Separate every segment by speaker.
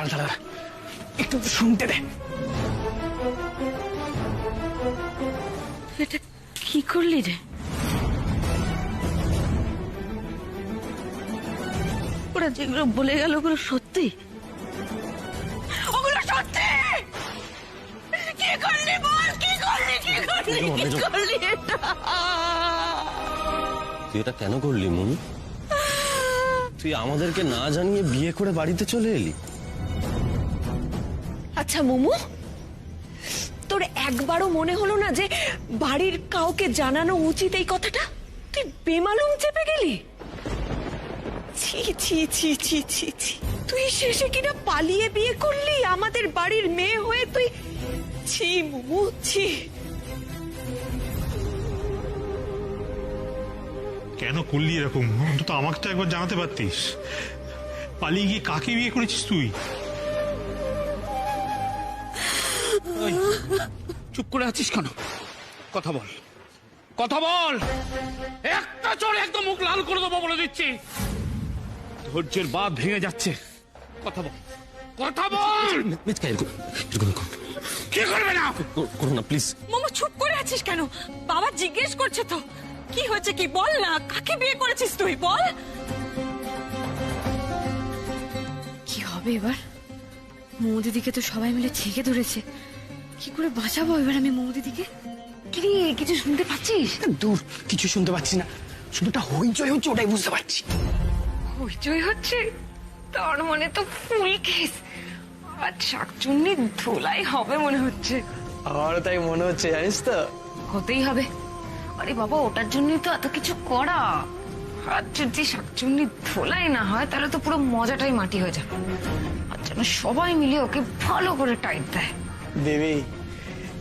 Speaker 1: দাঁড়া দাঁড়া, একটু শুনতে দে।
Speaker 2: এটা কি করলি রে? ওরা যেগুলো বলে গেল ওগুলো সত্যি? ওগুলো সত্যি? কি করলি বল, কি করলি, কি করলি, কি করলি এটা?
Speaker 3: তুই এটা কেন করলি মনু? তুই আমাদেরকে না জানিয়ে বিয়ে করে বাড়িতে চলে এলি।
Speaker 2: আচ্ছা মোমো, তোর একবারও মনে হলো না যে বাড়ির কাউকে জানানো উচিত এই কথাটা? তুই বেমালুম চেপে গেলি। ছি ছি ছি ছি ছি ছি, তুই শেষে কিনা পালিয়ে বিয়ে করলি আমাদের বাড়ির মেয়ে হয়ে। তুই ছি মোমো, ছি।
Speaker 4: কেন করলি এরকম? অন্তত আমাকে তো একবার জানাতে পারতিস। পালিয়ে গিয়ে কাকে বিয়ে করেছিস তুই?
Speaker 1: চুপ করে আছিস কেন? কথা বল, কথা বল। একটা চড়ে একদম মুখ লাল করে দেবো বলে দিচ্ছি। ধৈর্যের বাঁধ ভেঙে যাচ্ছে। কথা বল, কথা বল।
Speaker 3: মিচকা এরকম
Speaker 1: কি করবে না?
Speaker 3: করো না প্লিজ।
Speaker 2: মোমো চুপ করে আছিস কেন? বাবা জিজ্ঞেস করছে তো। কি হয়েছে কি বল না, কাকে বিয়ে করেছিস তুই বল।
Speaker 5: কি হবে এবার? মৌ দিদিকে তো সবাই মিলে ছেঁকে ধরেছে, কি করে বাঁচাবো এবার আমি মৌ দিদিকে? কি রে, কিছু শুনতে পাচ্ছিস?
Speaker 1: দূর, কিছু শুনতে পাচ্ছি না, শুধুটা হইচই হচ্ছে, ওটাই বুঝতে পারছি।
Speaker 5: হইচই হচ্ছে? তার মানে তো ফুল কেস। আর শাকচুন্নি ধোলাই হবে মনে হচ্ছে।
Speaker 1: আমারও তাই মনে হচ্ছে, জানিস তো।
Speaker 5: হতেই হবে। আরে বাবা, ওটার জন্যই তো এত কিছু করা। আর যদি শাকচুন্নি ধোলাই না হয় তাহলে তো পুরো মজাটাই মাটি হয়ে যাবে। আর যেন সবাই মিলে ওকে ভালো করে টাইট দেয়।
Speaker 1: দেবী,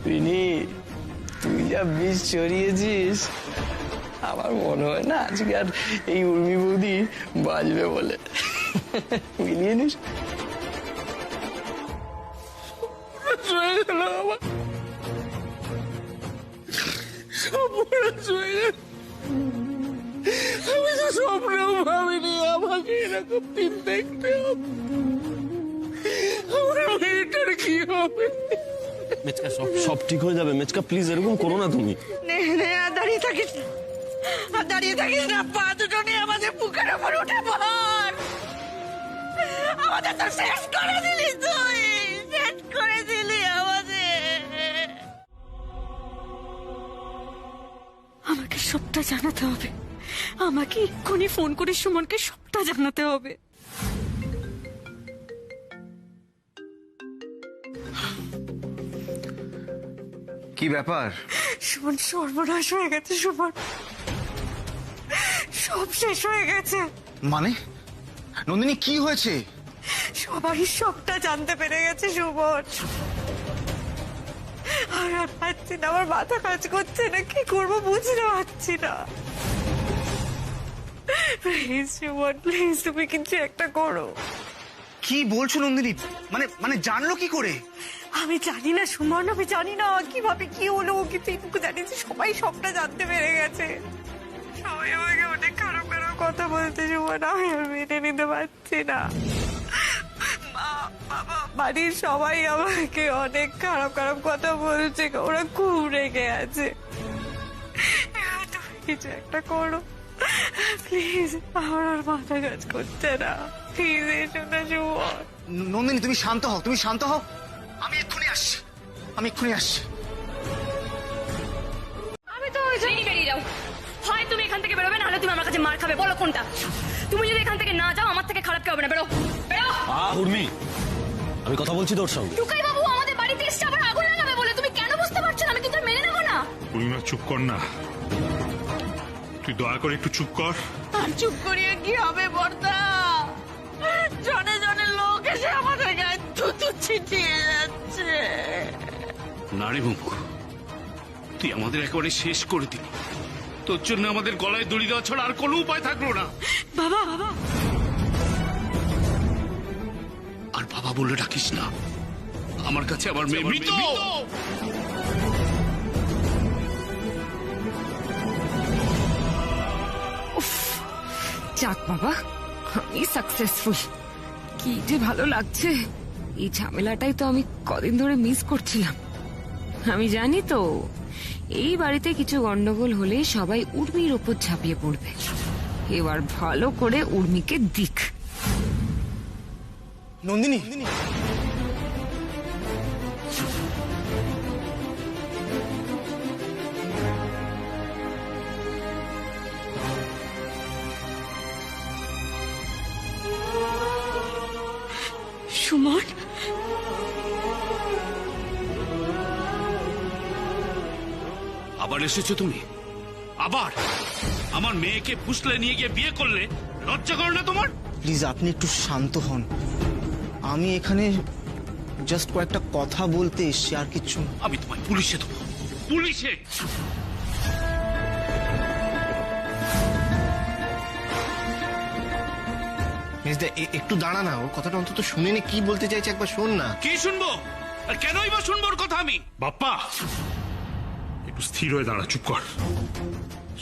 Speaker 1: রিনি, তুই যা বিষ চড়িয়েছিস, আমার মনে হয় না আজকে আর এই উর্মি বৌদি বাজবে বলে। মিলিয়ে নিস। আমি তো স্বপ্নেও ভাবিনি আমাকে এরকম দিন দেখতে হবে। আমার মেয়েটার কি হবে?
Speaker 3: মেচকা সব ঠিক হয়ে যাবে। মেচকা প্লিজ এরকম করো না তুমি।
Speaker 2: নে নে, আর দাঁড়িয়ে থাকিস না, আর দাঁড়িয়ে থাকিস না। পা দুটো নিয়ে আমাদের বুকের ওপর উঠে পড়। আমাদের তো শেষ করে দিলি তুই, শেষ করে দিলি আমাদের।
Speaker 5: আমাকে সবটা জানাতে হবে। আমাকে এক্ষুনি ফোন করে সুমনকে সবটা জানাতে হবে।
Speaker 6: কি ব্যাপার?
Speaker 5: সুমন, সর্বনাশ হয়ে গেছে। সুমন, সব শেষ হয়ে গেছে।
Speaker 6: মানে নন্দিনী, কি হয়েছে?
Speaker 5: সবাই সবটা জানতে পেরে গেছে সুমন। আর পাচ্ছি না, আমার মাথা কাজ করছে না, কি করবো বুঝতে পারছি না। প্লিজ সুমন, প্লিজ তুমি কিছু একটা করো।
Speaker 6: কি বলছো নন্দিনী? মানে মানে জানলো কি করে?
Speaker 5: আমি জানি না সুমন, আমি জানি না কিভাবে কি হলো, কিন্তু এইটুকু জানি যে সবাই সবটা জানতে পেরে গেছে। সবাই আমাকে অনেক খারাপ খারাপ কথা বলতে সুমন, আমি আর মেনে নিতে পারছি না। মা, বাবা, বাড়ির সবাই আমাকে অনেক খারাপ খারাপ কথা বলছে, ওরা খুব রেগে আছে। এবার তুমি কিছু একটা করো প্লিজ, আমার আর মাথা কাজ করছে না। প্লিজ এসো না সুমন।
Speaker 6: নন্দিনী, তুমি শান্ত হও, তুমি শান্ত হও। আমি এক্ষুনি আসছি, আমি এক্ষুনি আসছি।
Speaker 5: আমি তো ওই জন্যই বেরিয়ে যাও। হয় তুমি এখান থেকে বেরোবে, নাহলে তুমি আমার কাছে মার খাবে। বলো কোনটা? তুমি যদি এখান থেকে না যাও, আমার থেকে খারাপ কেউ হবে না। বেরো, বেরো।
Speaker 3: উর্মি, আমি কথা বলছি তোর সঙ্গে।
Speaker 5: টুকাই বাবু আমাদের বাড়িতে এসে আবার আগুন লাগাবে বলে তুমি কেন বুঝতে পারছো না? আমি কিন্তু মেনে নেবো না।
Speaker 4: পূর্ণিমা, চুপ কর না। তুই দয়া করে একটু চুপ কর।
Speaker 2: আর চুপ করিয়ে কি হবে বর্দা? জনে জনে লোক এসে আমাদের গায়ে থুতু ছিটিয়ে যাচ্ছে।
Speaker 7: নারী মুখ, তুই আমাদের একেবারে শেষ করে দিলি। তোর জন্য আমাদের গলায় দড়ি দেওয়া ছাড়া আর কোনো উপায় থাকলো না।
Speaker 5: বাবা, বাবা,
Speaker 7: আর বাবা বলে ডাকিস না, আমার কাছে আমার মেয়ে মৃত।
Speaker 5: যাক বাবা, আমি সাকসেসফুল। কি যে ভালো লাগছে।
Speaker 8: এই ঝামেলাটাই তো আমি কদিন ধরে মিস করছিলাম। আমি জানি তো এই বাড়িতে কিছু গন্ডগোল হলে সবাই উর্মির ওপর ঝাঁপিয়ে পড়বে। এবার ভালো করে উর্মিকে দিক।
Speaker 6: নন্দিনী,
Speaker 2: সুমন,
Speaker 7: আবার এসেছো তুমি? আবার আমার মেয়েকে ফুসলে নিয়ে গিয়ে বিয়ে করলে লজ্জা করে না তোমার?
Speaker 6: প্লিজ আপনি একটু শান্ত হন। আমি এখানে জাস্ট কয়েকটা কথা বলতে এসেছি, আর কিচ্ছু না।
Speaker 7: আমি তোমায় পুলিশে দেবো, পুলিশে।
Speaker 6: মেজদা একটু দাঁড়া না, ওর কথাটা অন্তত শুনে নে, কি বলতে চাইছে একবার শোন না।
Speaker 7: কি শুনবো? আর কেনই বা শুনবো ওর কথা আমি?
Speaker 4: বাপ্পা, একটু স্থির হয়ে দাঁড়া, চুপ কর,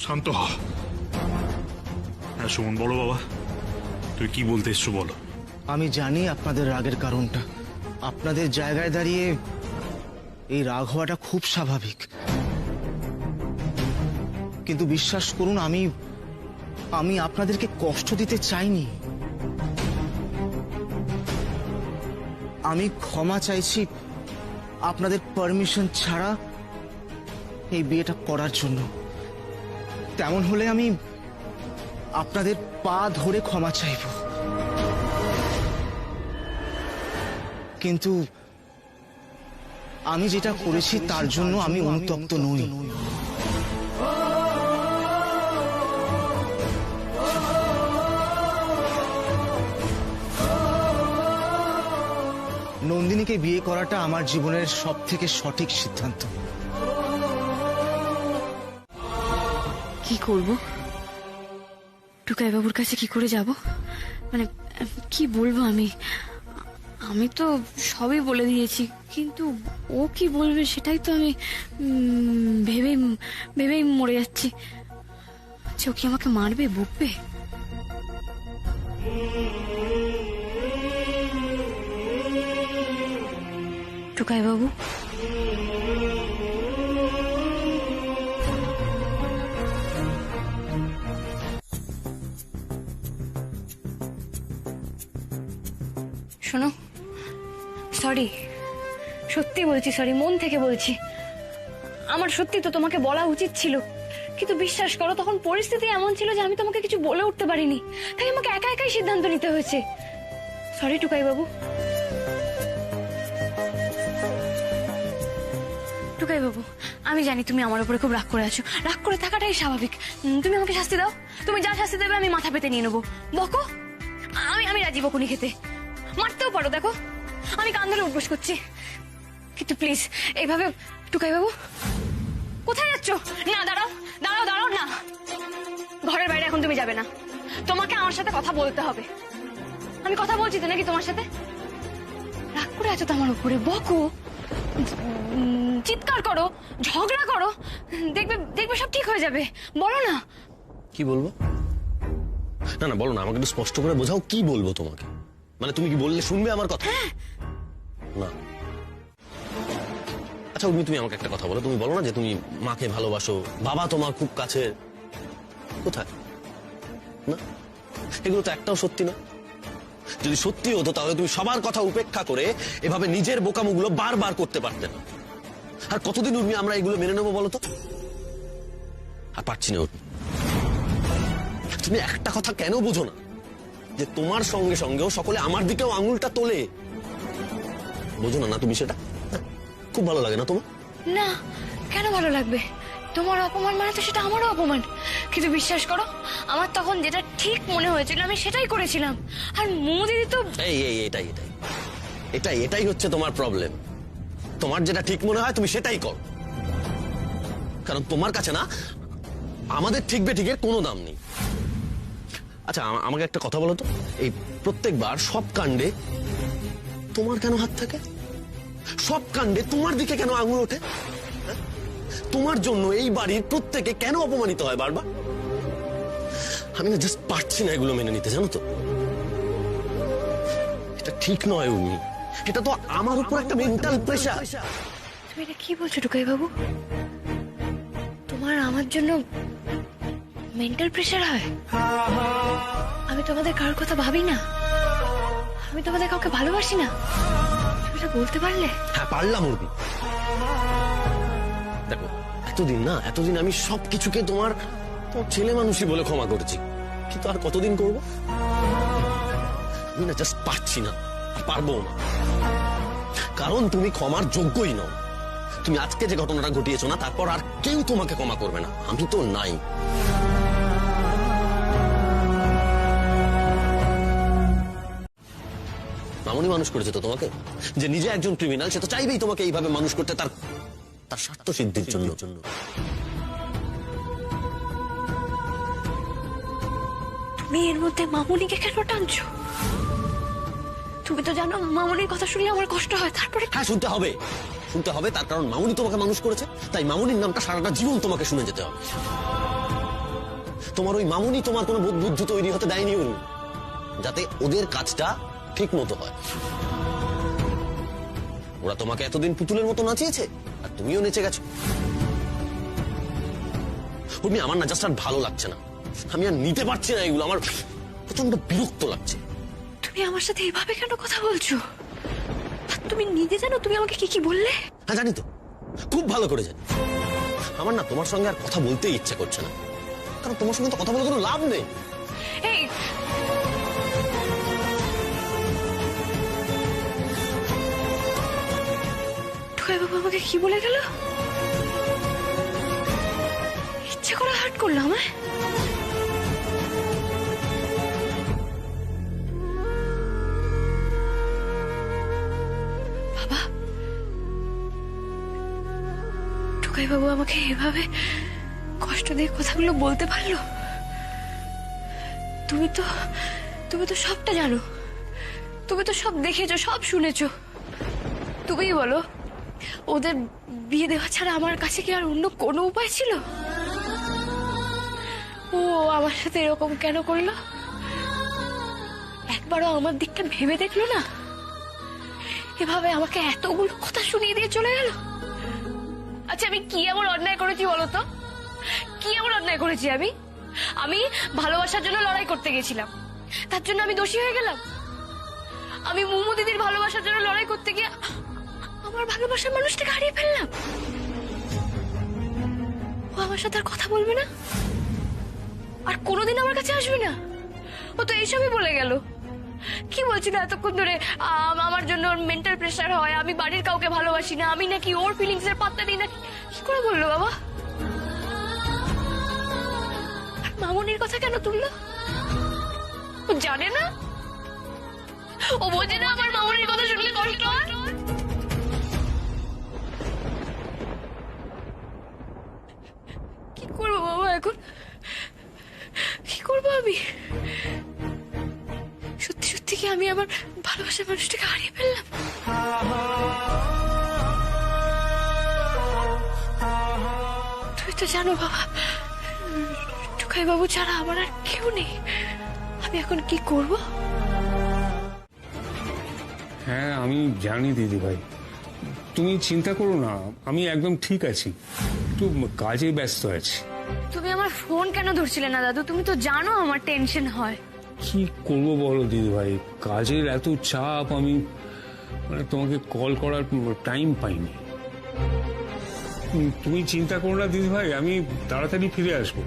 Speaker 4: শান্ত হ। হ্যাঁ সুমন, বলো বাবা, তুই কি বলতে এসছো বলো।
Speaker 6: আমি জানি আপনাদের রাগের কারণটা। আপনাদের জায়গায় দাঁড়িয়ে এই রাগ হওয়াটা খুব স্বাভাবিক, কিন্তু বিশ্বাস করুন আমি আপনাদেরকে কষ্ট দিতে চাইনি। আমি ক্ষমা চাইছি আপনাদের পারমিশন ছাড়া এই বিয়েটা করার জন্য। তেমন হলে আমি আপনাদের পা ধরে ক্ষমা চাইব, কিন্তু আমি যেটা করেছি তার জন্য আমি অনুতপ্ত নই। নন্দিনীকে বিয়ে করাটা আমার জীবনের সবথেকে সঠিক সিদ্ধান্ত।
Speaker 5: কি করব? টুকাই বাবুর কাছে কি করে যাব? মানে কি বলবো আমি তো সবই বলে দিয়েছি, কিন্তু ও কি বলবে সেটাই তো আমি ভেবেই মরে যাচ্ছি। আচ্ছা, ও কি আমাকে মারবে, বকবে? টুকাই বাবু, শোনো, সরি, সত্যি বলছি, সরি, মন থেকে বলছি। আমার সত্যি তো তোমাকে বলা উচিত ছিল, কিন্তু বিশ্বাস করো তখন পরিস্থিতি এমন ছিল যে আমি তোমাকে কিছু বলে উঠতে পারিনি, তাই আমাকে একা একাই সিদ্ধান্ত নিতে হয়েছে। সরি টুকাই বাবু। টুকাই বাবু, আমি জানি তুমি আমার উপরে খুব রাগ করে আছো, রাগ করে থাকাটাই স্বাভাবিক। তুমি আমাকে শাস্তি দাও, তুমি যা শাস্তি দেবে আমি মাথা পেতে নিয়ে নেবো। বকো, আমি রাজি বকুনি খেতে, মারতেও পারো, দেখো আমি কান ধরে উঠবোস করছি, কিন্তু প্লিজ এইভাবে। টুকাই বাবু, কোথায় যাচ্ছ? না, দাঁড়াও দাঁড়াও দাঁড়াও, না, ঘরের বাইরে এখন তুমি যাবে না, তোমাকে আমার সাথে কথা বলতে হবে। আমি কথা বলছি তো নাকি তোমার সাথে? রাগ করে আছো তো আমার উপরে, বকো, চিৎকার করো, ঝগড়া করো, দেখবে সব ঠিক হয়ে যাবে। বলো না।
Speaker 3: কি বলবো? না না, বলো না, আমাকে একটু স্পষ্ট করে বোঝাও, কি বলবো তোমাকে? মানে তুমি কি বললে শুনবে আমার কথা? না। আচ্ছা উর্মি, তুমি আমাকে একটা কথা বলো, তুমি বলো না যে তুমি মাকে ভালোবাসো, বাবা তোমার খুব কাছে, কোথায়? না, এগুলো তো একটাও সত্যি না। যদি সত্যি হতো তাহলে তুমি সবার কথা উপেক্ষা করে এভাবে নিজের বোকামুগুলো বারবার করতে পারতে না। আর কতদিন উর্মি আমরা এগুলো মেনে নেবো বলো তো? আর পারছি না উর্মি। তুমি একটা কথা কেন বোঝো না যে তোমার সঙ্গে সঙ্গেও সকলে আমার দিকেও আঙুলটা তোলে? বোঝো না না তুমি সেটা? খুব ভালো লাগে না তোমার?
Speaker 5: না, কেন ভালো লাগবে? তোমার অপমান মানে তো সেটা আমারও অপমান, কিন্তু বিশ্বাস করো আমার তখন যেটা ঠিক মনে হয়েছিল আমি সেটাই করেছিলাম। আর দিদি তো
Speaker 3: এটাই হচ্ছে তোমার প্রবলেম। তোমার যেটা ঠিক মনে হয় তুমি সেটাই করো, কারণ তোমার কাছে না আমাদের ঠিক বেঠিকের কোনো দাম নেই। আচ্ছা আমাকে একটা কথা বলো তো, এই প্রত্যেকবার সব কাণ্ডে তোমার কেন হাত থাকে? সব কাণ্ডে তোমার দিকে কেন আঙুল ওঠে? তোমার জন্য এই বাড়ির প্রত্যেকে কেন অপমানিত হয় বারবার? আমি না জাস্ট পারছি না এগুলো মেনে নিতে, জানো তো? এটা ঠিক নয় উর্মি, এটা তো আমার উপর একটা মেন্টাল প্রেশার।
Speaker 2: তুমি এটা কি বলছো টুকাই বাবু? তোমার আমার জন্য মেন্টাল প্রেশার হয়? আমি তোমাদের কারোর কথা ভাবি না, আমি তোমাদের কাউকে ভালোবাসি না, তুমি এটা বলতে পারলে?
Speaker 3: হ্যাঁ পারলাম উর্মি। দেখো এতদিন আমি সবকিছুকে তোমার ছেলে মানুষই বলে ক্ষমা করেছি, কিন্তু আর কতদিন করব? আমি না জাস্ট পারছি না, আর পারবো না। কারণ তুমি ক্ষমার যোগ্যই নও। তুমি আজকে যে ঘটনাটা ঘটিয়েছো না, তারপর আর কেউ তোমাকে ক্ষমা করবে না, আমি তো নাই। মামুনি মানুষ করেছে তো তোমাকে, যে নিজে একজন ক্রিমিনাল, সে তো চাইবেই তোমাকে এইভাবে মানুষ করতে, তার স্বার্থ সিদ্ধির জন্য।
Speaker 2: তুমি এর মধ্যে মামুনিকে কেন টানছো? তুমি তো জানো মামুনির কথা শুনলে আমার কষ্ট হয়। তারপরে
Speaker 3: হ্যাঁ শুনতে হবে, তার কারণ মামুনি তোমাকে মানুষ করেছে, তাই মামুনির নামটা সারাটা জীবন তোমাকে শুনে যেতে হবে। তোমার ওই মামুনি তোমার কোনো বুদ্ধি তৈরি হতে দেয়নি উনি, যাতে ওদের কাজটা ঠিক মতো হয়। ওরা তোমাকে এতদিন পুতুলের মতো নাচিয়েছে, আর তুমিও নেচে গেছো। উর্মি, আমার না জাস্ট আর ভালো লাগছে না, আমি আর নিতে পারছি না এগুলো, আমার প্রচন্ড বিরক্ত লাগছে।
Speaker 2: তুমি আমার সাথে এইভাবে কেন কথা বলছো? আর তুমি নিজে জানো তুমি আমাকে কি কি বললে?
Speaker 3: হ্যাঁ জানি তো, খুব ভালো করে জানি। আমার না তোমার সঙ্গে আর কথা বলতেই ইচ্ছা করছে না, কারণ তোমার সঙ্গে তো কথা বলে কোনো লাভ নেই।
Speaker 2: এই টুকাই বাবু আমাকে কি বলে গেল? ইচ্ছে করে হার্ট করলো আমায়? বাবা, টুকাই বাবু আমাকে এভাবে কষ্ট দিয়ে কথাগুলো বলতে পারলো? তুমি তো সবটা জানো, তুমি তো সব দেখেছো, সব শুনেছো। তুমিই বলো, ওদের বিয়ে দেওয়া ছাড়া আমার কাছে কি আর অন্য কোনো উপায় ছিল? ও আমার সাথে এরকম কেন করলো? একবারও আমার দিকটা ভেবে দেখলো না? এভাবে আমাকে এতগুলো কথা শুনিয়ে দিয়ে চলে গেল। আচ্ছা আমি কি এমন অন্যায় করেছি বলো তো? কি এমন অন্যায় করেছি আমি? আমি ভালোবাসার জন্য লড়াই করতে গেছিলাম, তার জন্য আমি দোষী হয়ে গেলাম? আমি মুমু দিদির ভালোবাসার জন্য লড়াই করতে গিয়ে আমার ভালোবাসার মানুষটাকে হারিয়ে ফেললাম। ও আমার সাথে আর কথা বলবে না, আর কোনোদিন আমার কাছে আসবে না। ও তো এইসবই বলে গেল। কি বলছিল এতক্ষণ ধরে? আমার জন্য ওর মেন্টাল প্রেশার হয়, আমি বাড়ির কাউকে ভালোবাসি না, আমি নাকি ওর ফিলিংস এর পাত্তা দিই না। কি করে বললো বাবা? মামুনির কথা কেন তুললো? ও জানে না, ও বোঝে না আমার মামুনির কথা শুনলে কষ্ট হয়? কি করবো বাবা এখন? কি করবো আমি? সত্যি সত্যি কি আমি আমার ভালোবাসার মানুষটাকে হারিয়ে ফেললাম? তুই তো জানো বাবা, টুকাই বাবু ছাড়া আমার আর কেউ নেই। আমি এখন কি করব?
Speaker 9: হ্যাঁ আমি জানি দিদি ভাই, তুমি চিন্তা করো না, আমি একদম ঠিক আছি, একটু কাজে ব্যস্ত আছি।
Speaker 2: তুমি আমার ফোন কেন ধরছিলে না দাদু? তুমি তো জানো আমার টেনশন হয়।
Speaker 9: কি করবো বলো দিদি ভাই, কাজের এত চাপ, আমি তোমাকে কল করার টাইম পাইনি। তুমি চিন্তা করো না দিদি ভাই, আমি তাড়াতাড়ি ফিরে আসবো।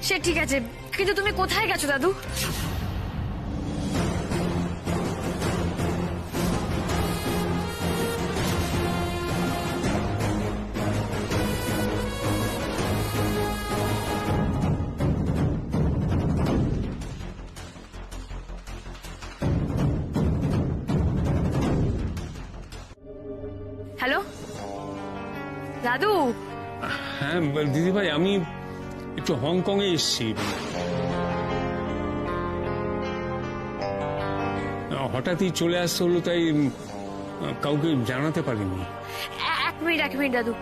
Speaker 2: সে ঠিক আছে, কিন্তু তুমি কোথায় গেছো দাদু? হ্যালো দাদু।
Speaker 9: হ্যাঁ দিদি ভাই, আমি একটু হংকং এ এসেছি, হঠাৎই চলে আসতে হলো, তাই কাউকে জানাতে পারিনি।
Speaker 2: এক মিনিট দাদু,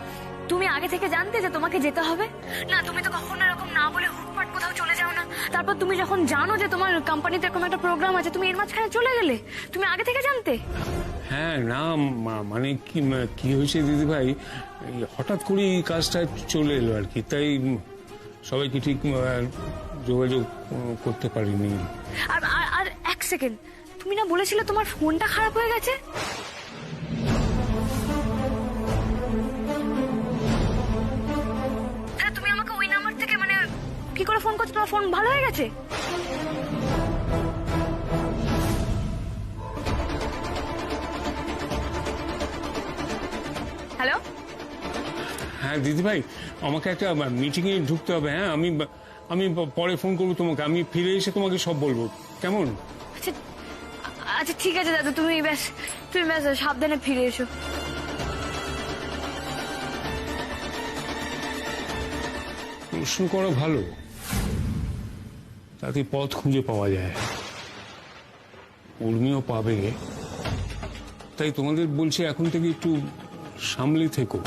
Speaker 2: তুমি আগে থেকে জানতে যে তোমাকে যেতে হবে? না, তুমি তো কখনো এরকম না বলে হুটপাট কোথাও চলে যাও না। তারপর তুমি যখন জানো যে তোমার কোম্পানিতে এরকম একটা প্রোগ্রাম আছে, তুমি এর মাঝখানে চলে গেলে। তুমি আগে থেকে জানতে?
Speaker 9: হ্যাঁ না মানে কি হয়েছে দিদি ভাই, হঠাৎ করে এই কাজটা চলে এলো আর কি, তাই সবাইকে ঠিক যোগাযোগ করতে পারিনি।
Speaker 5: আর আর আর এক সেকেন্ড, তুমি না বলেছিলে তোমার ফোনটা খারাপ হয়ে গেছে? তুমি আমাকে ওই নাম্বার থেকে মানে কি করে ফোন করছো? তোমার ফোন ভালো হয়ে গেছে? হ্যালো,
Speaker 9: হ্যাঁ দিদি ভাই, আমাকে একটা মিটিং এ ঢুকতে হবে। হ্যাঁ আমি পরে ফোন করবো তোমাকে, আমি ফিরে এসে তোমাকে সব বলবো, কেমন?
Speaker 5: আচ্ছা আচ্ছা ঠিক আছে দাদা, তুমি ব্যাস সাবধানে ফিরে এসো।
Speaker 9: প্রশ্ন করা ভালো, তাতে পথ খুঁজে পাওয়া যায়, উর্মিও পাবে। তাই তোমাদের বলছি এখন থেকে একটু সামলে থেকো।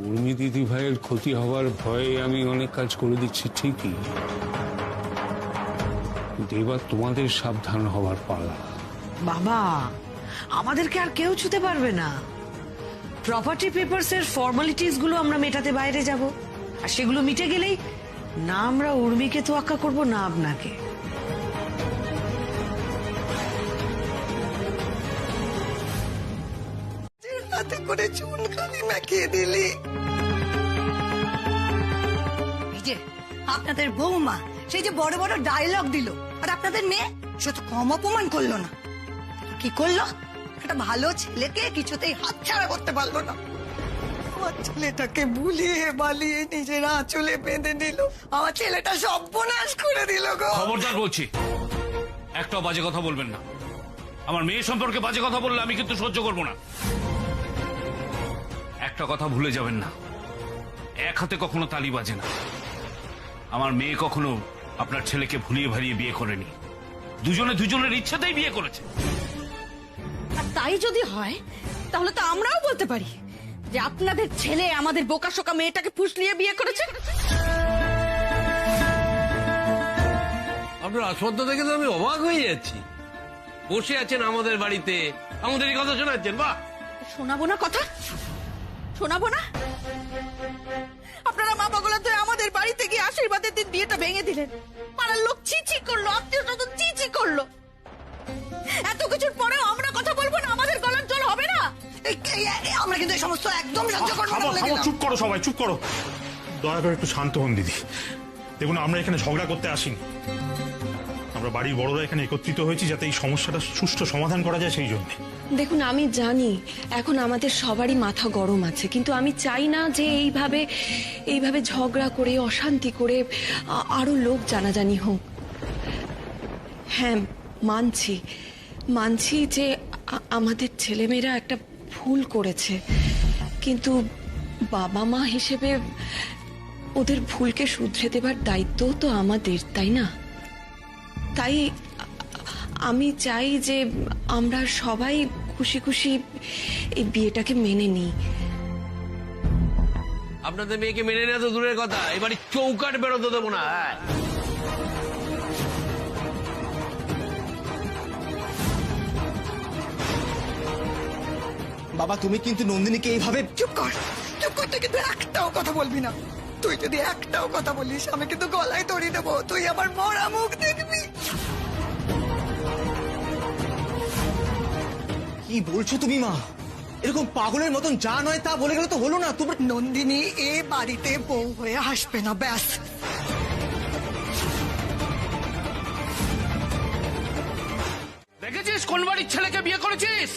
Speaker 9: উর্মি দিদি ভাইয়ের ক্ষতি হওয়ার ভয়ে আমি অনেক কাজ করে দিচ্ছি ঠিকই, কিন্তু এবার তোমাদের সাবধান হওয়ার পালা।
Speaker 10: বাবা, আমাদেরকে আর কেউ ছুতে পারবে না। প্রপার্টি পেপারস এর ফর্মালিটিস গুলো আমরা মেটাতে বাইরে যাব, আর সেগুলো মিটে গেলেই না আমরা উর্মিকে তোয়াক্কা করব না আপনাকে।
Speaker 11: হাতে করে চুনকালি মাখিয়ে দিলি। এই যে আপনাদের বৌমা সেই যে বড় বড় ডায়লগ দিল, আর আপনাদের মেয়ে সে তো কম অপমান করলো না। কি করলো? একটা ভালো ছেলেকে কিছুতেই হাতছাড়া করতে পারলো না। আমার ছেলেটাকে ভুলিয়ে বালিয়ে নিজের আঁচলে বেঁধে নিল। আমার ছেলেটা সর্বনাশ করে দিল গো।
Speaker 7: খবরদার বলছি, একটা বাজে কথা বলবেন না। আমার মেয়ে সম্পর্কে বাজে কথা বললে আমি কিন্তু সহ্য করবো না। একটা কথা ভুলে যাবেন না, এক হাতে কখনো তালি বাজে না। আমার মেয়ে কখনো আপনার ছেলেকে ভুলিয়ে ভালিয়ে বিয়ে করেনি, দুজনের ইচ্ছাতেই বিয়ে করেছে।
Speaker 11: আর তাই যদি হয় তাহলে তো আমরাও বলতে পারি যে আপনাদের ছেলে আমাদের বোকাশোকা মেয়েটাকে ফুসলিয়ে বিয়ে করেছে।
Speaker 12: আপনার আস্পর্ধা দেখে তো আমি অবাক হয়ে যাচ্ছি। বসে আছেন আমাদের বাড়িতে, আমাদের এই কথা শোনাচ্ছেন। বাহ,
Speaker 11: শোনাবো না কথা? শোনাবো না? আপনারা মা পাগলা তো আমাদের বাড়িতে গিয়ে আশীর্বাদের দিন বিয়েটা ভেঙে দিলেন। পাড়ার লোক চিচি করলো, আত্মীয় স্বজন চিচি করলো। এত কিছুর পরেও আমরা কথা বলবো না? আমাদের গলার জল হবে না? আমরা কিন্তু এই সমস্ত একদম সহ্য করবো না বলে দিলাম।
Speaker 4: চুপ করো সবাই, চুপ করো। দয়া করে একটু শান্ত হন দিদি। দেখুন, আমরা এখানে ঝগড়া করতে আসিনি। আমরা বাড়ির বড়রা এখানে একত্রিত হয়েছি যাতে এই সমস্যাটা সুষ্ঠু সমাধান করা যায়, সেই জন্য।
Speaker 2: দেখুন, আমি জানি এখন আমাদের সবারই মাথা গরম আছে, কিন্তু আমি চাই না যে এইভাবে ঝগড়া করে অশান্তি করে আরো লোক জানাজানি হোক। হ্যাঁ, মানছি যে আমাদের ছেলেমেয়েরা একটা ভুল করেছে, কিন্তু বাবা মা হিসেবে ওদের ভুলকে শুধরে দেবার দায়িত্বও তো আমাদের, তাই না? তাই আমি চাই যে আমরা সবাই খুশি খুশি এই বিয়েটাকে মেনে নিই।
Speaker 12: আপনাদের মেয়েকে মেনে নেওয়া তো দূরের কথা, এবারে চৌকাট বেরোতে দেবো না।
Speaker 6: বাবা, তুমি কিন্তু নন্দিনীকে এইভাবে...
Speaker 11: চুপ কর, চুপ কর। তুই কিন্তু একটাও কথা বলবি না। তুই যদি একটাও কথা বলিস আমি কিন্তু গলায় দড়ি দেবো। তুই আমার মরা মুখ দেখবি।
Speaker 6: কি বলছো তুমি মা? এরকম পাগলের মতন যা নয় তা বলে গেলে তো হলো না। তোমার
Speaker 11: নন্দিনী এ বাড়িতে বউ হয়ে আসবে না, ব্যাস।
Speaker 7: দেখেছিস কোন বাড়ির ছেলেকে বিয়ে করেছিস?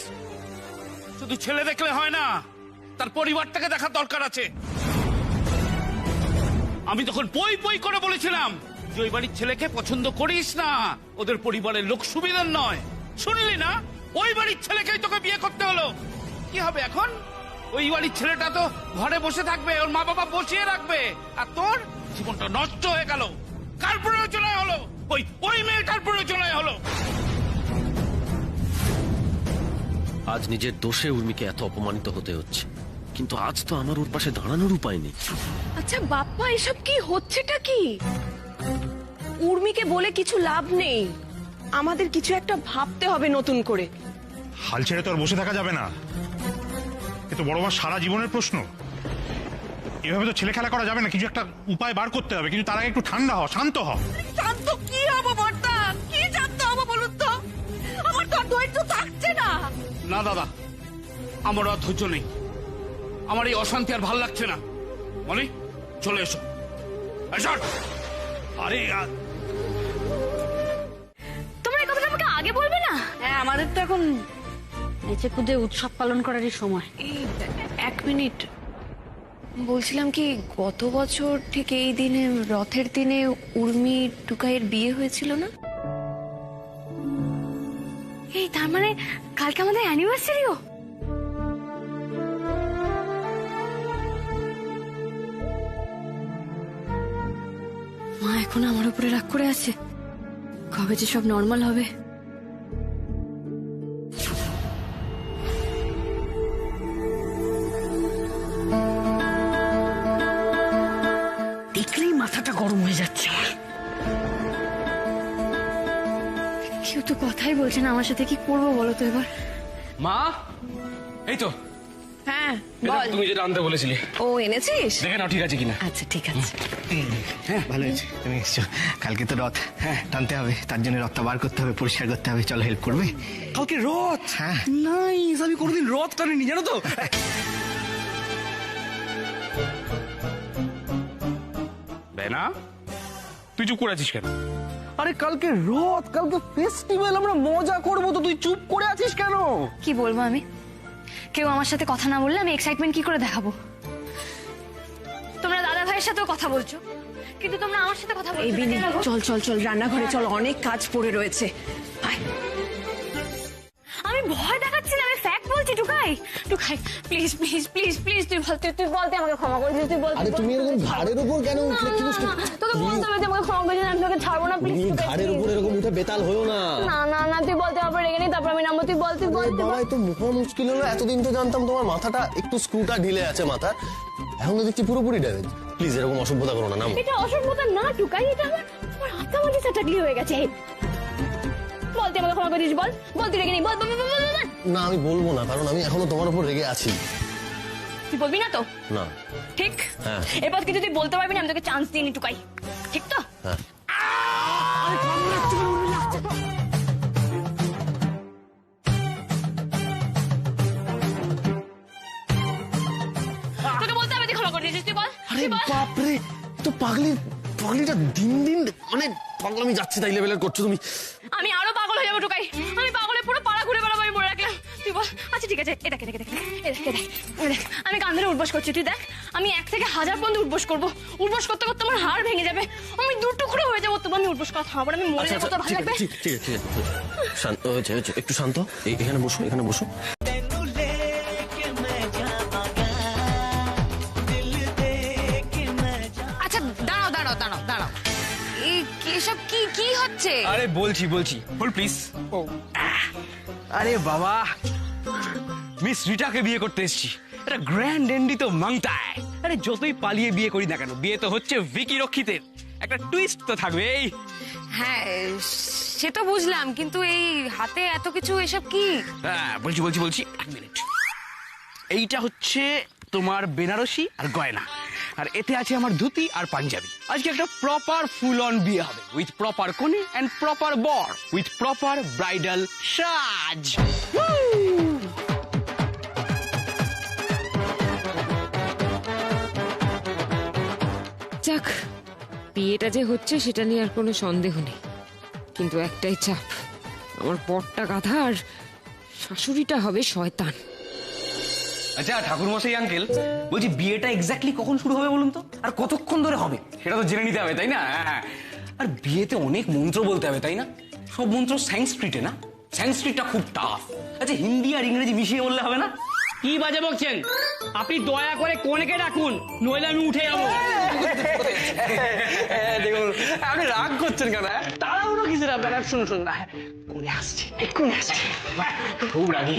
Speaker 7: শুধু ছেলে দেখলে হয় না, তার পরিবারটাকে দেখার দরকার আছে। আমি তখন পই করে বলেছিলাম যে ওই বাড়ির ছেলেকে পছন্দ করিস না, ওদের পরিবারের লোক সুবিধার নয়। শুনলি না? ওই বাড়ির ছেলেকেই তোকে বিয়ে করতে হলো। কি হবে এখন? ওই বাড়ির ছেলেটা তো ঘরে বসে থাকবে, ওর মা বাবা বসিয়ে রাখবে, আর তোর জীবনটা নষ্ট হয়ে গেল। কার প্রয়োজনে হলো? ওই মেয়েটার প্রয়োজনে হলো।
Speaker 3: আজ নিজের দোষে উর্মিকে এত অপমানিত হতে হচ্ছে, কিন্তু আজ তো আমার ওর পাশে দাঁড়ানোর উপায় নেই।
Speaker 2: আচ্ছা বাপ্পা, এসব কি হচ্ছেটা কি? উর্মিকে বলে কিছু লাভ নেই, আমাদের কিছু একটা ভাবতে হবে নতুন করে।
Speaker 4: হাল ছেড়ে তো আর বসে থাকা যাবে না, এ তো বড় মা সারা জীবনের প্রশ্ন। এভাবে তো ছেলে খেলা করা যাবে না, কিছু একটা উপায় বার করতে হবে, কিন্তু তার আগে একটু ঠান্ডা হ, শান্ত হ।
Speaker 5: শান্ত কি হবো বর্তা, কি শান্ত হবো বলুন তো? আমার তো আর ধৈর্য থাকছে না।
Speaker 1: না দাদা, আমার আর ধৈর্য নেই, আমার এই অশান্তি আর ভাল লাগছে না। মনি, চলে এসো। এসো।
Speaker 4: আরে
Speaker 13: তোমরা এই কথাটা আমাকে আগে বলবে না?
Speaker 2: হ্যাঁ, আমাদের তো এখন নেচে কুদে উৎসব পালন করারই সময়। এই 1 মিনিট, বলছিলাম কি, গত বছর ঠিক এই দিনে, রথের দিনে উর্মি টুকাইয়ের বিয়ে হয়েছিল না?
Speaker 13: এই তার মানে কালকে আমাদের অ্যানিভার্সারিও? মা এখন আমার উপরে রাগ করে আছে, কবে যে সব নর্মাল হবে।
Speaker 2: দেখলেই মাথাটা গরম হয়ে যাচ্ছে আমার।
Speaker 13: কেউ তো কথাই বলছে না আমার সাথে, কি করবো বলো তো এবার?
Speaker 12: মা, এই তো
Speaker 2: হ্যাঁ,
Speaker 12: এই দেখো,
Speaker 2: বল।
Speaker 12: তুমি যেটা আনতে বলেছিলে,
Speaker 2: ও এনেছিস?
Speaker 12: দেখে নাও ঠিক আছে কিনা।
Speaker 2: আচ্ছা, ঠিক আছে।
Speaker 6: হ্যাঁ, ভালো হয়েছে তুমি এসছো। কালকে তো রথ টানতে হবে, তার জন্য রথটা বার করতে হবে, পরিষ্কার করতে হবে। চলো, হেল্প করবে?
Speaker 12: কালকে রথ?
Speaker 6: হ্যাঁ।
Speaker 12: নাইস, আমি কোনোদিন রথ টানিনি জানো তো।
Speaker 1: বেনা, তুই চুপ করে আছিস কেন?
Speaker 3: আরে কালকে রথ, কালকে ফেস্টিভ্যাল, আমরা মজা করবো, তো তুই চুপ করে আছিস কেন?
Speaker 13: কি বলবো আমি? কেউ আমার সাথে কথা না বললে আমি এক্সাইটমেন্ট কি করে দেখাবো? তোমরা দাদা ভাইয়ের সাথেও কথা বলছো, কিন্তু তোমরা আমার সাথে কথা বলছো
Speaker 2: এই বিনি,
Speaker 13: না কেন গো?
Speaker 2: চল চল চল, রান্নাঘরে চল, অনেক কাজ পড়ে রয়েছে। আয়।
Speaker 13: আমি ভয় দেখাচ্ছি না, আমি ফ্যাক্ট বলছি। Tukai, Tukai, please please please please, তুই বল, তুই বলতে আমাকে ক্ষমা করে দিস, তুই বল।
Speaker 3: আরে তুমি এরকম ঘাড়ের উপর কেন উঠলে? কি বুঝতে
Speaker 13: তোকে বলতে হবে, তুই আমাকে ক্ষমা করে দিস, আমি তোকে ছাড়বো না, প্লিজ।
Speaker 3: তুমি ঘাড়ের উপর এরকম উঠে বেতাল হয়েও না।
Speaker 13: না না না, তুই বলতে হবে, রেগে নেই, তারপর আমি নামবো, তুই বল, তুই বল, তুই
Speaker 3: বাবা,
Speaker 13: বল।
Speaker 3: তো মুখ মুশকিল হলো। এতদিন তো জানতাম তোমার মাথাটা একটু স্ক্রুটা ঢিলে আছে মাথার, এখন তো দেখছি পুরোপুরি ড্যামেজ। প্লিজ এরকম অসভ্যতা করো না, নাম।
Speaker 13: এটা অসভ্যতা না টুকাই, এটা আমার হাতটা মাঝে চাটাকলি হয়ে গেছে। বল, তুই আমাকে ক্ষমা করে দিস, বল, বল, তুই রেগে নেই, বল, বল, বল, বল, বল।
Speaker 3: না, আমি বলবো না, কারণ আমি এখনো তোমার উপর রেগে আছি।
Speaker 13: তুই বলবি না তো?
Speaker 3: না।
Speaker 13: ঠিক?
Speaker 3: হ্যাঁ।
Speaker 13: এবার কিছু তুই বলতে পারবি না, আমি তোকে চান্স দিইনি টুকাই, ঠিক তো?
Speaker 3: হ্যাঁ।
Speaker 13: তোকে বলতে হবে, তুই ক্ষমা করে দিয়েছিস, তুই বল,
Speaker 3: আরে
Speaker 13: তুই বল।
Speaker 3: বাপরে, তো পাগলিটা দিন দিন মানে পাগলামি যাচ্ছে, তাই লেভেলের করছো তুমি।
Speaker 13: আমি আরো পাগল হয়ে যাবো টুকাই, আমি পাগলে পুরো পাড়া ঘুরে বেড়াবো, আমি বলে রাখলাম। তুই বল। আচ্ছা ঠিক আছে, এ দেখ, আমি কান ধরে উঠবোস করছি, তুই দেখ, আমি 1 থেকে 1000 পর্যন্ত উঠবোস করবো। উঠবোস করতে করতে আমার হাড় ভেঙে যাবে, আমি 2 টুকরো হয়ে যাবো, তবু আমি উঠবোস কথা হবে, আমি মরে যাবো, তোর ভালো লাগবে?
Speaker 3: ঠিক আছে, ঠিক আছে, শান্ত হয়েছে, একটু শান্ত। এখানে বসো, এখানে বসো।
Speaker 8: আচ্ছা দাঁড়াও দাঁড়াও দাঁড়াও দাঁড়াও, এসব কি কি হচ্ছে?
Speaker 12: আরে বলছি হোল্ড প্লিজ। আরে বাবা, মিস রিটাকে বিয়ে করতে এসেছি, এটা গ্র্যান্ড এন্ডি তো মাংতায়। আরে যতই পালিয়ে বিয়ে করি না কেন, বিয়ে তো হচ্ছে ভিকি রক্ষিতের, একটা টুইস্ট তো থাকবেই।
Speaker 8: হ্যাঁ সে তো বুঝলাম, কিন্তু এই হাতে এত কিছু, এসব কি?
Speaker 12: হ্যাঁ বলছি 1 মিনিট। এইটা হচ্ছে তোমার বেনারসি আর গয়না, আর এতে আছে আমার ধুতি আর পাঞ্জাবি। আজকে একটা প্রপার ফুল অন বিয়ে হবে, উইথ প্রপার কনে এন্ড প্রপার বর, উইথ প্রপার ব্রাইডাল সাজ।
Speaker 8: যাক, বিয়েটা যে হচ্ছে সেটা নিয়ে আর কোনো সন্দেহ নেই, কিন্তু একটাই চাপ, আমার বরটা গাধা আর শাশুড়িটা হবে শয়তান।
Speaker 12: আচ্ছা ঠাকুর মশাই আঙ্কেল, বলছি বিয়েটা এক্স্যাক্টলি কখন শুরু হবে বলুন তো, আর কতক্ষণ ধরে হবে সেটা তো জেনে নিতে হবে, তাই না? হ্যাঁ, আর বিয়েতে অনেক মন্ত্র বলতে হবে, তাই না? সব মন্ত্র সংস্কৃতে না, সংস্কৃতটা খুব টাফ। আচ্ছা হিন্দি আর ইংরেজি মিশিয়ে বললে হবে না?
Speaker 7: কি বাজে বকছেন? আপনি দয়া করে কোনেকে ডাকুন, নইলে আমি উঠে যাবো।
Speaker 12: দেখুন আপনি রাগ করছেন কেন?
Speaker 7: তাড়াহুড়ো কিসের আপনারা? শুনুন শুনুন, কোনে আসছে, এক্ষুনি আসছে, খুব রাগি।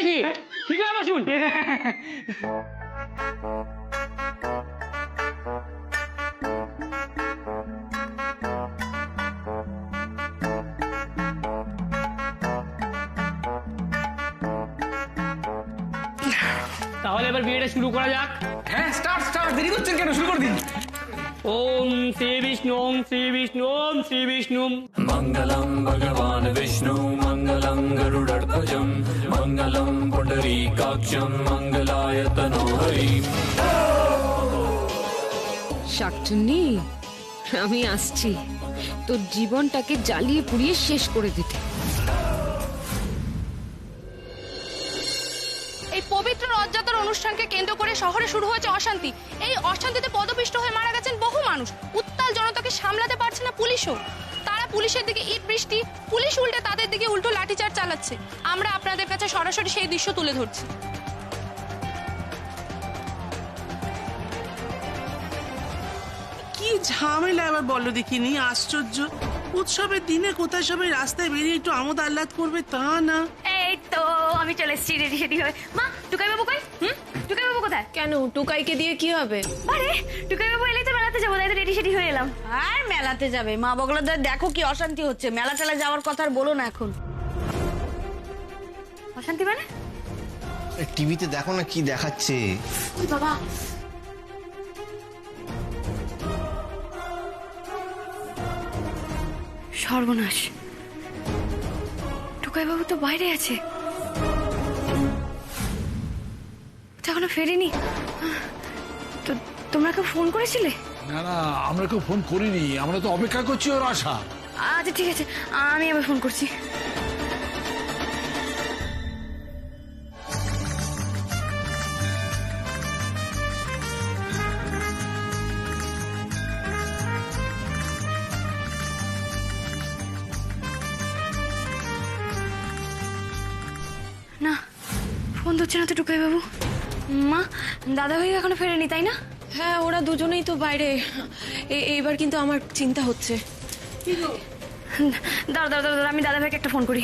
Speaker 12: নাকি? ঠিক আছে বসুন।
Speaker 14: তাহলে এবার বিয়েটা শুরু করা যাক।
Speaker 12: হ্যাঁ, স্টার্ট স্টার্ট, দেরি করছেন কেন? শুরু করে দিন।
Speaker 14: ওম শ্রী বিষ্ণু ওম শ্রী বিষ্ণু ওম শ্রী বিষ্ণু।
Speaker 15: মঙ্গলম ভগবান বিষ্ণু মঙ্গলম গরুড়ধ্বজম মঙ্গলম পুণ্ডরীকাক্ষম মঙ্গলায় তনোহরি।
Speaker 8: শাকচুন্নি, আমি আসছি তোর জীবনটাকে জ্বালিয়ে পুড়িয়ে শেষ করে দিতে।
Speaker 13: এই পবিত্র রথযাত্রার অনুষ্ঠানকে কেন্দ্র করে শহরে শুরু হয়েছে অশান্তি। এই অশান্তিতে পদপিষ্ট হয়ে মারা গেছেন বহু মানুষ। উত্তাল জনতাকে সামলাতে পারছে না পুলিশও। তারা পুলিশের দিকে ইট বৃষ্টি, পুলিশ উল্টে তাদের দিকে উল্টো লাঠিচার্জ চালাচ্ছে। আমরা আপনাদের কাছে সরাসরি সেই দৃশ্য তুলে ধরছি।
Speaker 16: কি ঝামেলা এবার বলো দেখিনি, আশ্চর্য। উৎসবের দিনে কোথায় সবাই রাস্তায় বেরিয়ে একটু আমোদ আহ্লাদ করবে তা না।
Speaker 13: এই তো আমি চলে এসেছি রেডি রেডি হয়ে। মা, টুকাই বাবু কই? টুকাই বাবু কোথায়?
Speaker 2: কেন, টুকাইকে দিয়ে কি হবে?
Speaker 13: আরে টুকাই বাবু এলেই তো মেলাতে যাবো, তাই তো রেডি সেডি হয়ে এলাম।
Speaker 5: আর মেলাতে যাবে? মা বগলাদের দেখো কি অশান্তি হচ্ছে। মেলা টেলা যাওয়ার কথা আর বলো না এখন।
Speaker 13: অশান্তি মানে?
Speaker 6: টিভিতে দেখো না কি দেখাচ্ছে।
Speaker 13: ওই বাবা, সর্বনাশ, টুকাই বাবু তো বাইরে আছে, এখনো ফেরেনি। তো তোমরা কেউ ফোন করেছিলে?
Speaker 17: না না, আমরা কেউ ফোন করিনি, আমরা তো অপেক্ষা করছি ওর আসা।
Speaker 13: আচ্ছা ঠিক আছে, আমি আবার ফোন করছি। না, ফোন ধরছে না তো টুকাই বাবু। মা, দাদা ভাই এখনো ফেরেনি তাই না?
Speaker 2: হ্যাঁ, ওরা দুজনেই তো বাইরে। এইবার কিন্তু আমার চিন্তা হচ্ছে।
Speaker 13: দাঁড়া দাঁড়া দাঁড়া, আমি দাদা ভাইকে একটা ফোন করি।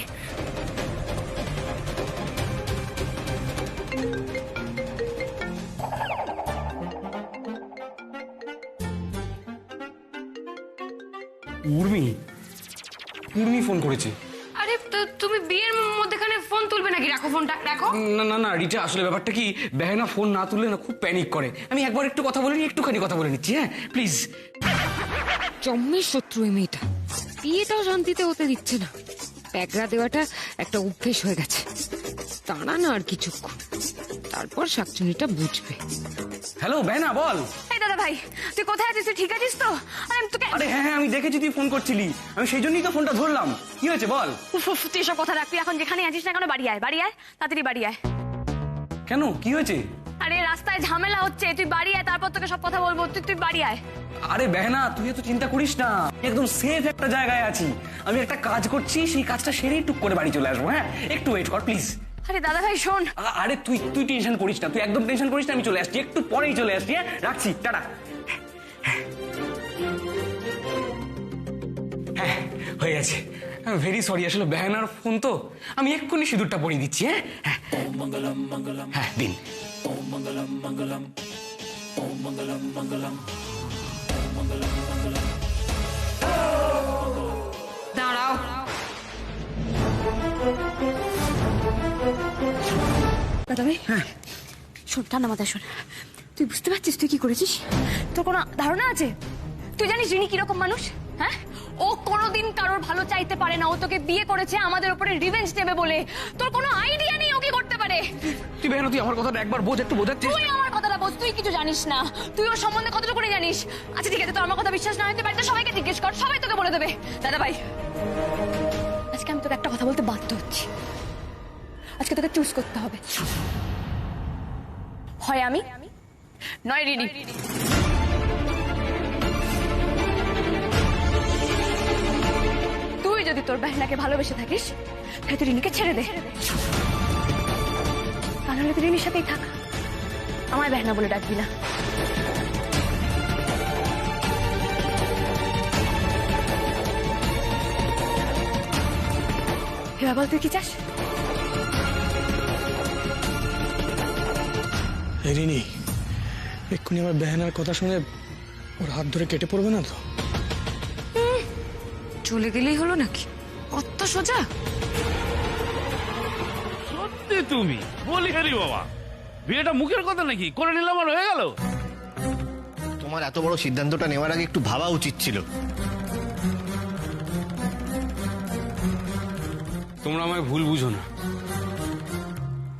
Speaker 12: উর্মি, উর্মি ফোন করেছে।
Speaker 13: আরে তুমি বিয়ের মধ্যেখানে ফোন তুলবে নাকি? রাখো ফোনটা, রাখো।
Speaker 12: না না না রিটা, আসলে ব্যাপারটা কি, বেহেনা ফোন না তুললে না খুব প্যানিক করে। আমি একবার একটু কথা বলে নি, একটুখানি কথা বলে নিচ্ছি। হ্যাঁ প্লিজ।
Speaker 8: জম্মের শত্রু এই মেয়েটা, বিয়েটাও শান্তিতে হতে দিচ্ছে না। প্যাগড়া দেওয়াটা একটা অভ্যেস হয়ে গেছে। তারা না আর কিছুক্ষণ, তারপর শাকচুনিটা বুঝবে।
Speaker 12: হ্যালো বেহেনা, বল।
Speaker 13: এই দাদা ভাই, তুই কোথায় আছিস? তুই ঠিক আছিস তো? আমি তোকে,
Speaker 12: আরে হ্যাঁ হ্যাঁ, আমি দেখেছি তুই ফোন করছিলি, আমি সেই জন্যই তো ফোনটা ধরলাম। কি হয়েছে বল।
Speaker 13: তুই এসব কথা রাখ। তুই এখন যেখানে আছিস না কেন, বাড়ি আয়, বাড়ি আয়, তাড়াতাড়ি বাড়ি আয়।
Speaker 12: কেন, কি হয়েছে?
Speaker 13: আরে রাস্তায় ঝামেলা হচ্ছে, তুই বাড়ি আয়, তারপর তোকে সব কথা বলবো। তুই বাড়ি আয়।
Speaker 12: আরে বেহেনা, তুই এত চিন্তা করিস না, একদম সেফ একটা জায়গায় আছি। আমি একটা কাজ করছি, সেই কাজটা সেরেই টুক করে বাড়ি চলে আসবো। হ্যাঁ একটু ওয়েট কর প্লিজ।
Speaker 13: আরে দাদা ভাই শোন।
Speaker 12: আরে তুই টেনশন করিস না, তুই একদম টেনশন করিস না, আমি চলে আসছি, একটু পরেই চলে আসছি। হ্যাঁ রাখছি, টাটা। হ্যাঁ হয়ে গেছে, ভেরি সরি, আসলে বেহানার ফোন তো, আমি এক্ষুনি সিঁদুরটা পরিয়ে দিচ্ছি। হ্যাঁ হ্যাঁ হ্যাঁ দিন।
Speaker 8: দাঁড়াও,
Speaker 13: দাদা ভাই শোন, ঠান্ডা মাথায় শোন। তুই বুঝতে পারছিস তুই কি করেছিস? তোর কোনো ধারণা আছে? তুই জানিস রিনি কিরকম মানুষ? হ্যাঁ, ও কোনোদিন কারোর ভালো চাইতে পারে না। ও তোকে বিয়ে করেছে আমাদের উপরে রিভেঞ্জ নেবে বলে। তোর কোনো আইডিয়া নেই ও কি করতে পারে।
Speaker 12: তুই বেহানা, তুই আমার কথাটা একবার বোঝ, একটু বোঝাচ্ছিস।
Speaker 13: তুই আমার কথাটা বোঝ, তুই কিছু জানিস না। তুই ওর সম্বন্ধে কতটুকু করে জানিস? আচ্ছা ঠিক আছে, তোর আমার কথা বিশ্বাস না হতে পারে তো সবাইকে জিজ্ঞেস কর, সবাই তোকে বলে দেবে। দাদা ভাই, আজকে আমি তোকে একটা কথা বলতে বাধ্য হচ্ছি। আজকে তোকে চুজ করতে হবে, হয় আমি নয় রিনি। তুই যদি তোর বেহনাকে ভালোবেসে থাকিস তাহলে তুই রিনিকে ছেড়ে দে, তাহলে তুই রিনির সাথেই থাক, আমায় বেহনা বলে ডাকবি না। এবার বল তুই কি চাস?
Speaker 18: রিনি এক্ষুনি আমার বেহানার কথা শুনে ওর হাত ধরে কেটে পড়বে না তো?
Speaker 8: চলে গেলেই হলো নাকি? অত সোজা?
Speaker 7: সত্যি তুমি বলি হরি বাবা, বিয়েটা মুখের কথা নাকি, করে নিলাম আর হয়ে গেল।
Speaker 6: তোমার এত বড় সিদ্ধান্তটা নেওয়ার আগে একটু ভাবা উচিত ছিল।
Speaker 12: তোমরা আমায় ভুল বুঝো না,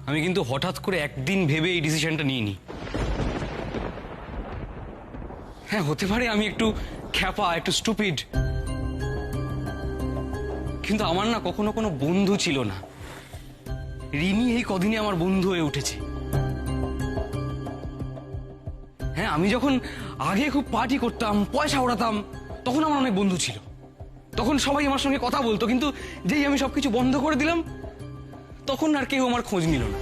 Speaker 12: আমি কিন্তু হঠাৎ করে একদিন ভেবে এই ডিসিশনটা নিইনি। হ্যাঁ, হতে পারে আমি একটু খ্যাপা, একটু স্টুপিড, কিন্তু আমার না কখনো কোনো বন্ধু ছিল না। রিনি এই কদিনে আমার বন্ধু হয়ে উঠেছে। হ্যাঁ, আমি যখন আগে খুব পার্টি করতাম, পয়সা ওড়াতাম, তখন আমার অনেক বন্ধু ছিল, তখন সবাই আমার সঙ্গে কথা বলতো, কিন্তু যেই আমি সবকিছু বন্ধ করে দিলাম তখন আর কেউ আমার খোঁজ নিল না।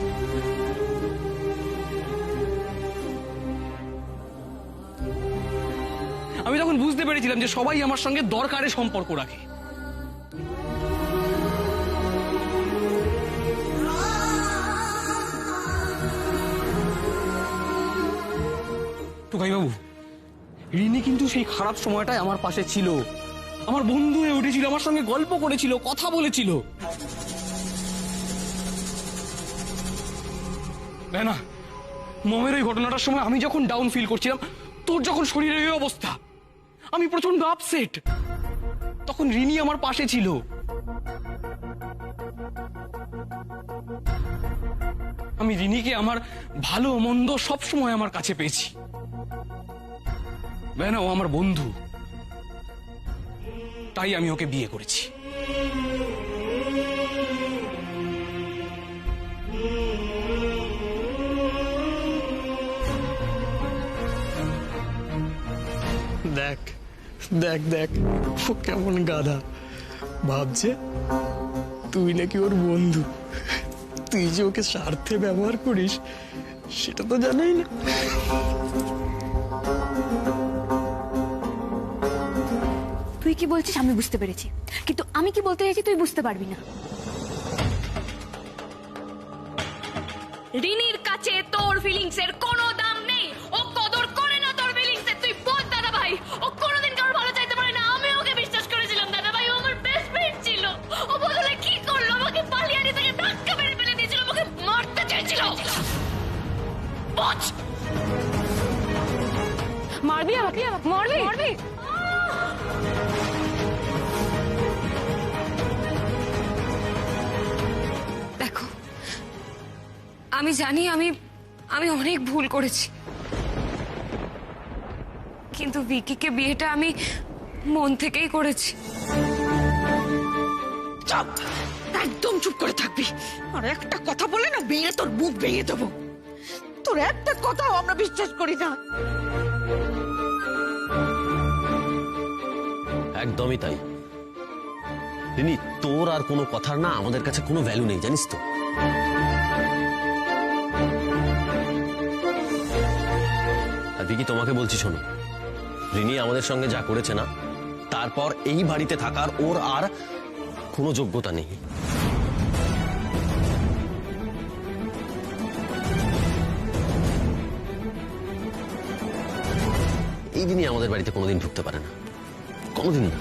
Speaker 12: আমি তখন বুঝতে পেরেছিলাম যে সবাই আমার সঙ্গে দরকারে সম্পর্ক রাখে। টুকাই বাবু, রিনি কিন্তু সেই খারাপ সময়টায় আমার পাশে ছিল, আমার বন্ধু হয়ে উঠেছিল, আমার সঙ্গে গল্প করেছিল, কথা বলেছিল। না, মমের ওই ঘটনাটার সময় আমি যখন ডাউন ফিল করছিলাম, তোর যখন শরীরের এই অবস্থা, আমি প্রচন্ড আপসেট, তখন রিনি আমার পাশে ছিল। আমি রিনিকে আমার ভালো মন্দ সব সময় আমার কাছে পেয়েছি। না, ও আমার বন্ধু, তাই আমি ওকে বিয়ে করেছি।
Speaker 18: দেখ দেখ দেখ ও কেমন গাধা, ভাবছে তুই নাকি ওর বন্ধু। তুই যে ওকে স্বার্থে ব্যবহার করিস সেটা তো জানাই না।
Speaker 13: তুই কি বলছিস আমি বুঝতে পেরেছি, কিন্তু আমি কি বলতে চাইছি তুই বুঝতে পারবি না। রিনির কাছে তোর ফিলিংস এর কোনো দাম নেই, ও কদর করে না তোর ফিলিংস এর। তুই বল দাদা ভাই, ও কোনোদিন কারোর ভালো চাইতে পারে না। আমি ওকে বিশ্বাস করেছিলাম দাদা ভাই, ও আমার বেস্ট ফ্রেন্ড ছিল। ও বদলে কি করলো, আমাকে পালিয়ারি থেকে ধাক্কা মেরে ফেলে দিয়েছিল, আমাকে মারতে চাইছিল। মারবি আমাকে, মারবি মারবি।
Speaker 8: দেখো, আমি জানি আমি অনেক ভুল করেছি, কিন্তু ভিকিকে বিয়েটা আমি মন থেকেই করেছি।
Speaker 2: চুপ, একদম চুপ করে থাকবি। আর একটা কথা বলে না বিয়ে তোর মুখ ভেঙে দেবো। তোর একটা কথাও আমরা বিশ্বাস করি না।
Speaker 3: একদমই তাই রিনি, তোর আর কোনো কথার না আমাদের কাছে কোনো ভ্যালু নেই, জানিস তো। আর ভিকি, তোমাকে বলছি শোনো, রিনি আমাদের সঙ্গে যা করেছে না, তারপর এই বাড়িতে থাকার ওর আর কোনো যোগ্যতা নেই। এই দিনই আমাদের বাড়িতে কোনোদিন ঢুকতে পারে না, কোনোদিন না।